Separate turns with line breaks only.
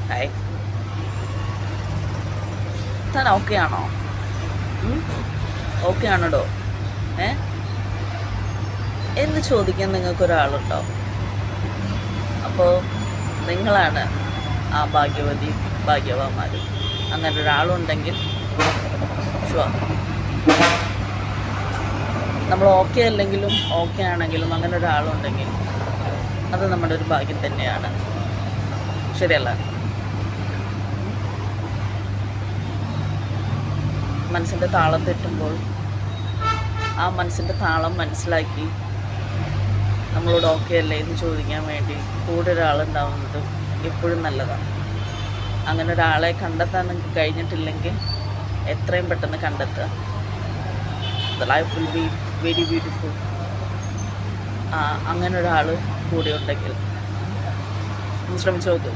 Hi, താൻ okay ആണോ? Okay ആണോടോ? ഏ എന്ന് ചോദിക്കാൻ നിങ്ങൾക്കൊരാളുണ്ടോ? അപ്പോൾ നിങ്ങളാണ് ആ ഭാഗ്യവതി ഭാഗ്യവാന്മാരും. അങ്ങനെ ഒരാളുണ്ടെങ്കിൽ ഷുവർ, നമ്മൾ ഓക്കെ അല്ലെങ്കിലും ഓക്കെ ആണെങ്കിലും അങ്ങനെ ഒരാളുണ്ടെങ്കിൽ അത് നമ്മുടെ ഒരു ഭാഗ്യം തന്നെയാണ്. ശരിയല്ല? മനസ്സിൻ്റെ താളം തെറ്റുമ്പോൾ ആ മനസ്സിൻ്റെ താളം മനസ്സിലാക്കി നമ്മളോട് ഓക്കെ അല്ലേ എന്ന് ചോദിക്കാൻ വേണ്ടി കൂടെ ഒരാളുണ്ടാവുന്നത് എപ്പോഴും നല്ലതാണ്. അങ്ങനെ ഒരാളെ കണ്ടെത്താൻ നിങ്ങൾക്ക് കഴിഞ്ഞിട്ടില്ലെങ്കിൽ എത്രയും പെട്ടെന്ന് കണ്ടെത്തുക. The life will be very beautiful. അങ്ങനെ ഒരാൾ കൂടെ ഉണ്ടെങ്കിൽ ശ്രമിച്ചു നോക്ക്.